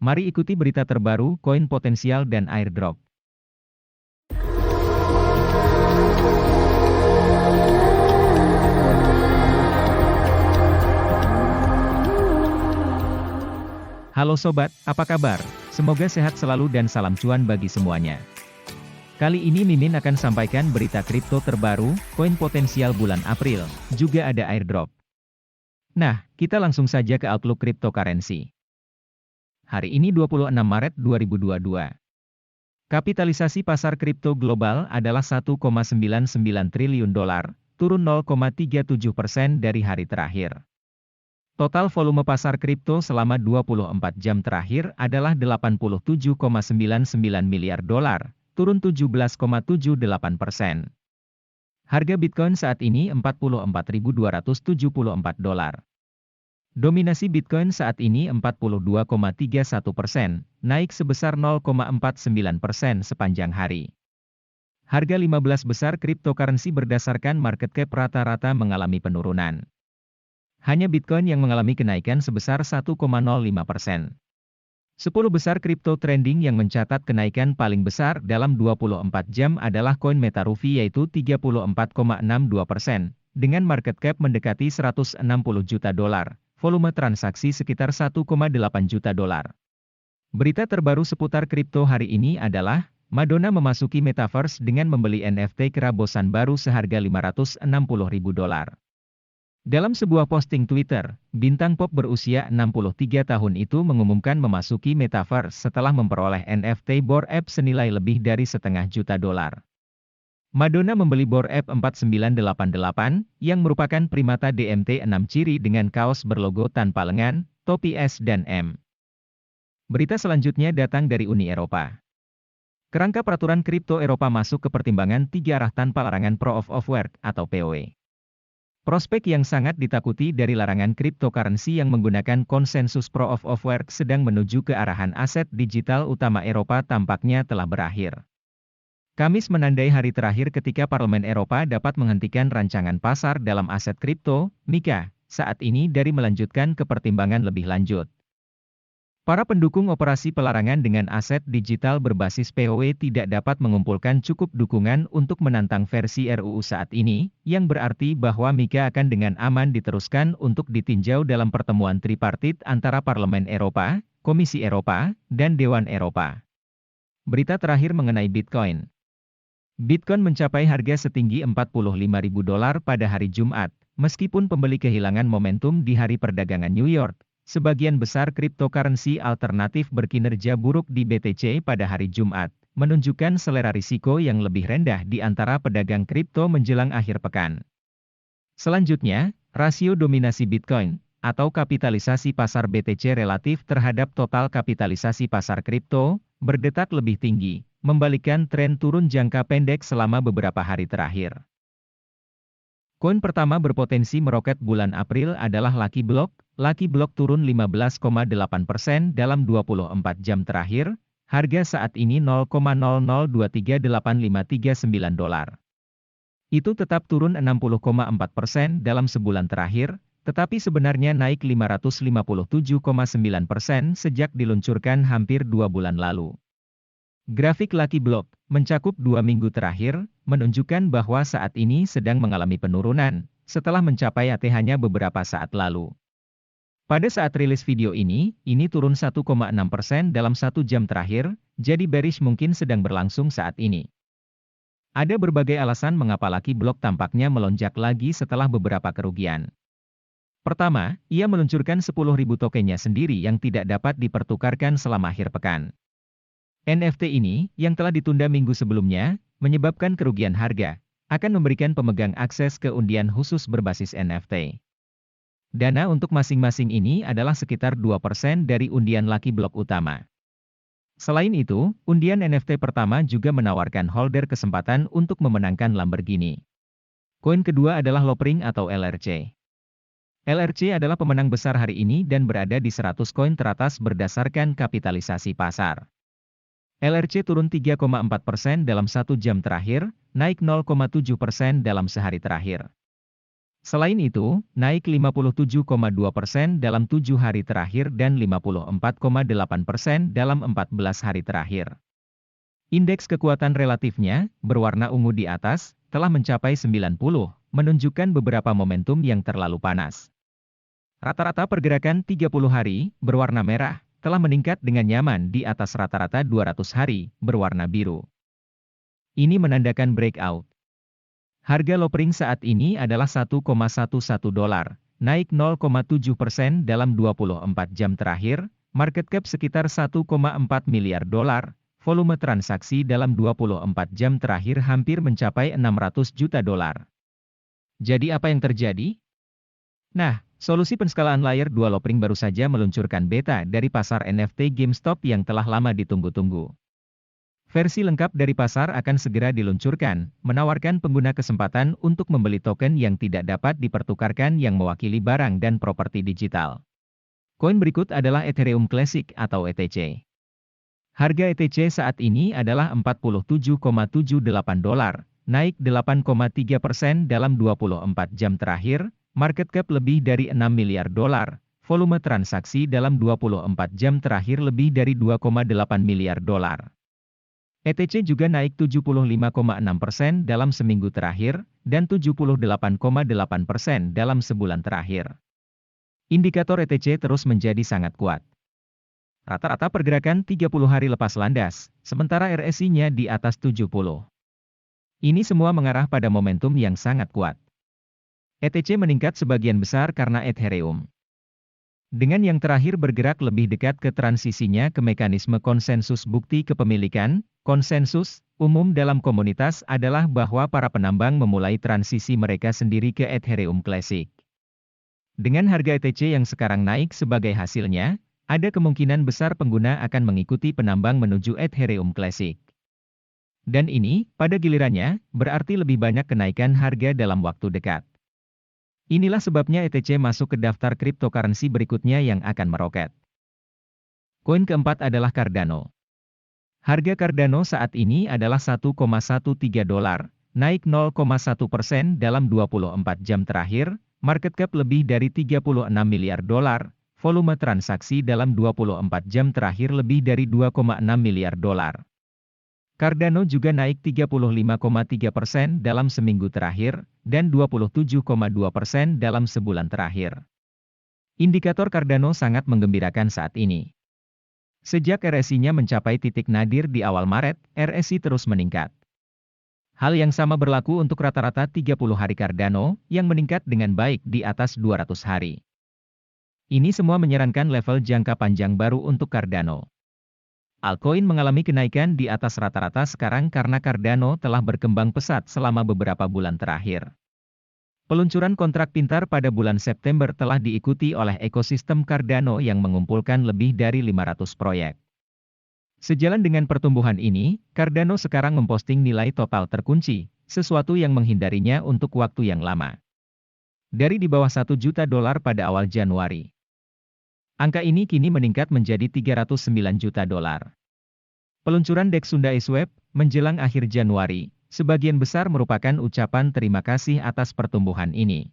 Mari ikuti berita terbaru, koin potensial dan airdrop. Halo sobat, apa kabar? Semoga sehat selalu dan salam cuan bagi semuanya. Kali ini Mimin akan sampaikan berita kripto terbaru, koin potensial bulan April, juga ada airdrop. Nah, kita langsung saja ke Outlook Cryptocurrency. Hari ini 26 Maret 2022. Kapitalisasi pasar kripto global adalah 1,99 triliun dolar, turun 0,37% dari hari terakhir. Total volume pasar kripto selama 24 jam terakhir adalah 87,99 miliar dolar, turun 17,78%. Harga Bitcoin saat ini 44.274 dolar. Dominasi Bitcoin saat ini 42,31%, naik sebesar 0,49% sepanjang hari. Harga 15 besar cryptocurrency berdasarkan market cap rata-rata mengalami penurunan. Hanya Bitcoin yang mengalami kenaikan sebesar 1,05%. 10 besar crypto trending yang mencatat kenaikan paling besar dalam 24 jam adalah koin Metarufi yaitu 34,62%, dengan market cap mendekati 160 juta dolar, volume transaksi sekitar 1,8 juta dolar. Berita terbaru seputar kripto hari ini adalah, Madonna memasuki Metaverse dengan membeli NFT kerabosan baru seharga 560.000 dolar. Dalam sebuah posting Twitter, bintang pop berusia 63 tahun itu mengumumkan memasuki Metaverse setelah memperoleh NFT Bored Ape senilai lebih dari $500 juta. Madonna membeli Bored Ape 4988, yang merupakan primata DMT 6 ciri dengan kaos berlogo tanpa lengan, topi S dan M. Berita selanjutnya datang dari Uni Eropa. Kerangka peraturan kripto Eropa masuk ke pertimbangan 3 arah tanpa larangan Proof of Work atau POW. Prospek yang sangat ditakuti dari larangan cryptocurrency yang menggunakan konsensus Proof of Work sedang menuju ke arahan aset digital utama Eropa tampaknya telah berakhir. Kamis menandai hari terakhir ketika Parlemen Eropa dapat menghentikan rancangan pasar dalam aset kripto, MiCA, saat ini dari melanjutkan ke pertimbangan lebih lanjut. Para pendukung operasi pelarangan dengan aset digital berbasis POW tidak dapat mengumpulkan cukup dukungan untuk menantang versi RUU saat ini, yang berarti bahwa MiCA akan dengan aman diteruskan untuk ditinjau dalam pertemuan tripartit antara Parlemen Eropa, Komisi Eropa, dan Dewan Eropa. Berita terakhir mengenai Bitcoin. Bitcoin mencapai harga setinggi 45.000 dolar pada hari Jumat, meskipun pembeli kehilangan momentum di hari perdagangan New York. Sebagian besar cryptocurrency alternatif berkinerja buruk di BTC pada hari Jumat, menunjukkan selera risiko yang lebih rendah di antara pedagang kripto menjelang akhir pekan. Selanjutnya, rasio dominasi Bitcoin, atau kapitalisasi pasar BTC relatif terhadap total kapitalisasi pasar kripto, berdetak lebih tinggi, membalikkan tren turun jangka pendek selama beberapa hari terakhir. Koin pertama berpotensi meroket bulan April adalah Lucky Block. Lucky Block turun 15,8% dalam 24 jam terakhir, harga saat ini 0,0023859 dolar. Itu tetap turun 60,4% dalam sebulan terakhir, tetapi sebenarnya naik 557,9% sejak diluncurkan hampir 2 bulan lalu. Grafik Lucky Block, mencakup 2 minggu terakhir, menunjukkan bahwa saat ini sedang mengalami penurunan, setelah mencapai ATH-nya beberapa saat lalu. Pada saat rilis video ini turun 1,6% dalam 1 jam terakhir, jadi bearish mungkin sedang berlangsung saat ini. Ada berbagai alasan mengapa Lucky Block tampaknya melonjak lagi setelah beberapa kerugian. Pertama, ia meluncurkan 10.000 tokennya sendiri yang tidak dapat dipertukarkan selama akhir pekan. NFT ini, yang telah ditunda minggu sebelumnya, menyebabkan kerugian harga, akan memberikan pemegang akses ke undian khusus berbasis NFT. Dana untuk masing-masing ini adalah sekitar 2% dari undian Lucky Block utama. Selain itu, undian NFT pertama juga menawarkan holder kesempatan untuk memenangkan Lamborghini. Koin kedua adalah Loopring atau LRC. LRC adalah pemenang besar hari ini dan berada di 100 koin teratas berdasarkan kapitalisasi pasar. LRC turun 3,4% dalam 1 jam terakhir, naik 0,7% dalam sehari terakhir. Selain itu, naik 57,2% dalam 7 hari terakhir dan 54,8% dalam 14 hari terakhir. Indeks kekuatan relatifnya, berwarna ungu di atas, telah mencapai 90, menunjukkan beberapa momentum yang terlalu panas. Rata-rata pergerakan 30 hari, berwarna merah, telah meningkat dengan nyaman di atas rata-rata 200 hari, berwarna biru. Ini menandakan breakout. Harga lowering saat ini adalah 1,11 dolar, naik 0,7% dalam 24 jam terakhir, market cap sekitar 1,4 miliar dolar, volume transaksi dalam 24 jam terakhir hampir mencapai 600 juta dolar. Jadi apa yang terjadi? Nah, solusi penskalaan Layer 2 Lowering baru saja meluncurkan beta dari pasar NFT GameStop yang telah lama ditunggu-tunggu. Versi lengkap dari pasar akan segera diluncurkan, menawarkan pengguna kesempatan untuk membeli token yang tidak dapat dipertukarkan yang mewakili barang dan properti digital. Koin berikut adalah Ethereum Classic atau ETC. Harga ETC saat ini adalah 47,78 dolar, naik 8,3% dalam 24 jam terakhir, market cap lebih dari 6 miliar dolar, volume transaksi dalam 24 jam terakhir lebih dari 2,8 miliar dolar. ETC juga naik 75,6% dalam seminggu terakhir, dan 78,8% dalam sebulan terakhir. Indikator ETC terus menjadi sangat kuat. Rata-rata pergerakan 30 hari lepas landas, sementara RSI-nya di atas 70. Ini semua mengarah pada momentum yang sangat kuat. ETC meningkat sebagian besar karena Ethereum. Dengan yang terakhir bergerak lebih dekat ke transisinya ke mekanisme konsensus bukti kepemilikan, konsensus umum dalam komunitas adalah bahwa para penambang memulai transisi mereka sendiri ke Ethereum Classic. Dengan harga ETC yang sekarang naik sebagai hasilnya, ada kemungkinan besar pengguna akan mengikuti penambang menuju Ethereum Classic. Dan ini, pada gilirannya, berarti lebih banyak kenaikan harga dalam waktu dekat. Inilah sebabnya ETC masuk ke daftar cryptocurrency berikutnya yang akan meroket. Koin keempat adalah Cardano. Harga Cardano saat ini adalah 1,13 dolar, naik 0,1% dalam 24 jam terakhir, market cap lebih dari 36 miliar dolar, volume transaksi dalam 24 jam terakhir lebih dari 2,6 miliar dolar. Cardano juga naik 35,3% dalam seminggu terakhir, dan 27,2% dalam sebulan terakhir. Indikator Cardano sangat menggembirakan saat ini. Sejak RSI-nya mencapai titik nadir di awal Maret, RSI terus meningkat. Hal yang sama berlaku untuk rata-rata 30 hari Cardano, yang meningkat dengan baik di atas 200 hari. Ini semua menyarankan level jangka panjang baru untuk Cardano. Altcoin mengalami kenaikan di atas rata-rata sekarang karena Cardano telah berkembang pesat selama beberapa bulan terakhir. Peluncuran kontrak pintar pada bulan September telah diikuti oleh ekosistem Cardano yang mengumpulkan lebih dari 500 proyek. Sejalan dengan pertumbuhan ini, Cardano sekarang memposting nilai total terkunci, sesuatu yang menghindarinya untuk waktu yang lama. Dari di bawah 1 juta dolar pada awal Januari. Angka ini kini meningkat menjadi 309 juta dolar. Peluncuran DEX Sunda eSwap, menjelang akhir Januari, sebagian besar merupakan ucapan terima kasih atas pertumbuhan ini.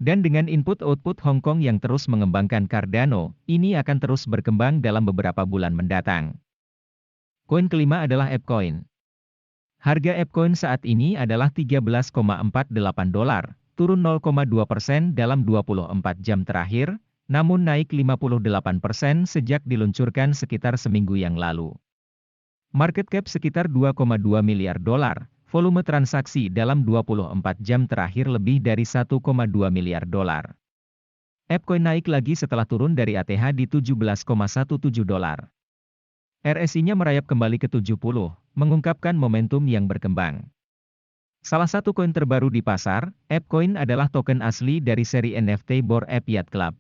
Dan dengan input-output Hong Kong yang terus mengembangkan Cardano, ini akan terus berkembang dalam beberapa bulan mendatang. Koin kelima adalah ApeCoin. Harga ApeCoin saat ini adalah 13,48 dolar, turun 0,2% dalam 24 jam terakhir, namun naik 58% sejak diluncurkan sekitar seminggu yang lalu. Market cap sekitar 2,2 miliar dolar, volume transaksi dalam 24 jam terakhir lebih dari 1,2 miliar dolar. ApeCoin naik lagi setelah turun dari ATH di 17,17 dolar. RSI-nya merayap kembali ke 70, mengungkapkan momentum yang berkembang. Salah satu koin terbaru di pasar, ApeCoin adalah token asli dari seri NFT Bored Ape Yacht Club.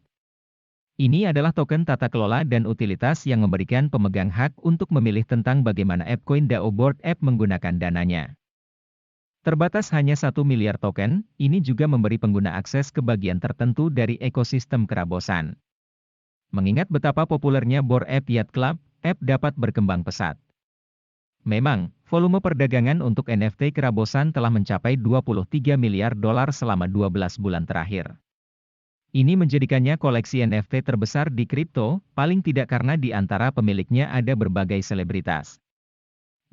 Ini adalah token tata kelola dan utilitas yang memberikan pemegang hak untuk memilih tentang bagaimana ApeCoin DAO Bored Ape menggunakan dananya. Terbatas hanya 1 miliar token, ini juga memberi pengguna akses ke bagian tertentu dari ekosistem kerabosan. Mengingat betapa populernya Bored Ape Yacht Club, Ape dapat berkembang pesat. Memang, volume perdagangan untuk NFT kerabosan telah mencapai 23 miliar dolar selama 12 bulan terakhir. Ini menjadikannya koleksi NFT terbesar di kripto, paling tidak karena di antara pemiliknya ada berbagai selebritas.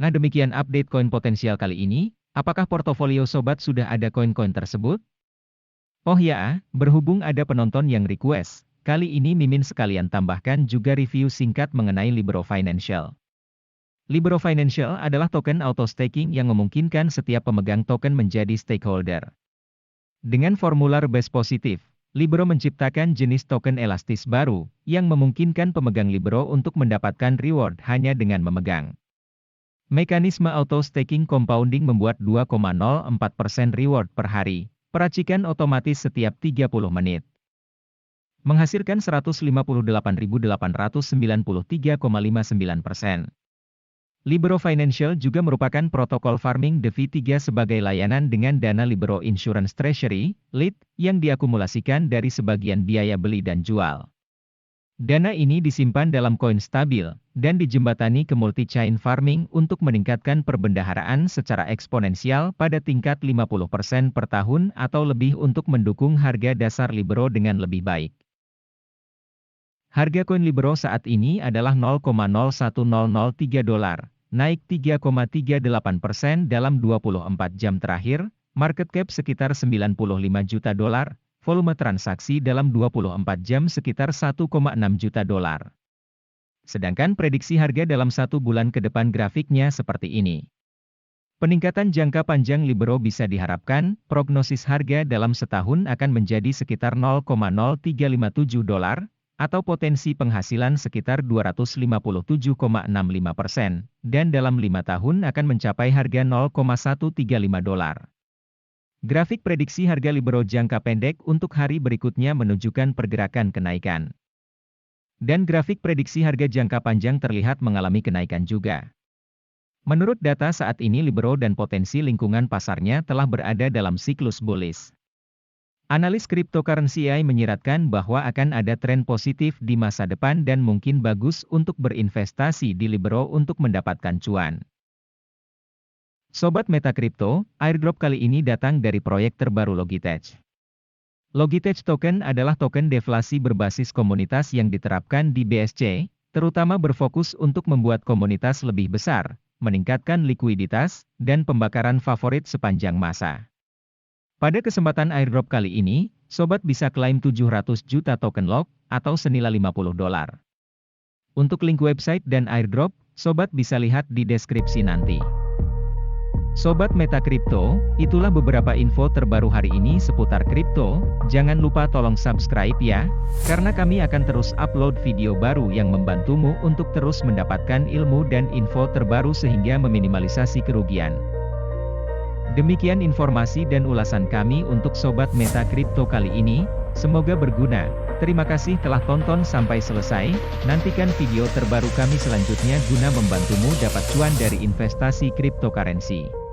Nah, demikian update koin potensial kali ini. Apakah portofolio sobat sudah ada koin-koin tersebut? Oh ya, berhubung ada penonton yang request, kali ini Mimin sekalian tambahkan juga review singkat mengenai Libero Financial. Libero Financial adalah token auto staking yang memungkinkan setiap pemegang token menjadi stakeholder. Dengan formula rebase positif, Libero menciptakan jenis token elastis baru, yang memungkinkan pemegang Libero untuk mendapatkan reward hanya dengan memegang. Mekanisme auto staking compounding membuat 2,04% reward per hari, peracikan otomatis setiap 30 menit. Menghasilkan 158.893,59%. Libero Financial juga merupakan protokol farming DeFi 3 sebagai layanan dengan dana Libero Insurance Treasury, LIT, yang diakumulasikan dari sebagian biaya beli dan jual. Dana ini disimpan dalam koin stabil, dan dijembatani ke multi-chain farming untuk meningkatkan perbendaharaan secara eksponensial pada tingkat 50% per tahun atau lebih untuk mendukung harga dasar Libero dengan lebih baik. Harga koin Libero saat ini adalah 0,01003 dolar, naik 3,38% dalam 24 jam terakhir, market cap sekitar 95 juta dolar, volume transaksi dalam 24 jam sekitar 1,6 juta dolar. Sedangkan prediksi harga dalam 1 bulan ke depan grafiknya seperti ini. Peningkatan jangka panjang Libero bisa diharapkan, prognosis harga dalam setahun akan menjadi sekitar 0,0357 dolar, atau potensi penghasilan sekitar 257,65%, dan dalam 5 tahun akan mencapai harga 0,135 dolar. Grafik prediksi harga Libero jangka pendek untuk hari berikutnya menunjukkan pergerakan kenaikan. Dan grafik prediksi harga jangka panjang terlihat mengalami kenaikan juga. Menurut data saat ini Libero dan potensi lingkungan pasarnya telah berada dalam siklus bullish. Analis cryptocurrency AI menyiratkan bahwa akan ada tren positif di masa depan dan mungkin bagus untuk berinvestasi di Libero untuk mendapatkan cuan. Sobat Meta Crypto, airdrop kali ini datang dari proyek terbaru Logitech. Logitech Token adalah token deflasi berbasis komunitas yang diterapkan di BSC, terutama berfokus untuk membuat komunitas lebih besar, meningkatkan likuiditas, dan pembakaran favorit sepanjang masa. Pada kesempatan airdrop kali ini, sobat bisa klaim 700 juta token LOG, atau senilai 50 dolar. Untuk link website dan airdrop, sobat bisa lihat di deskripsi nanti. Sobat Meta Crypto, itulah beberapa info terbaru hari ini seputar kripto. Jangan lupa tolong subscribe ya, karena kami akan terus upload video baru yang membantumu untuk terus mendapatkan ilmu dan info terbaru sehingga meminimalisasi kerugian. Demikian informasi dan ulasan kami untuk Sobat Meta Crypto kali ini, semoga berguna. Terima kasih telah tonton sampai selesai, nantikan video terbaru kami selanjutnya guna membantumu dapat cuan dari investasi cryptocurrency.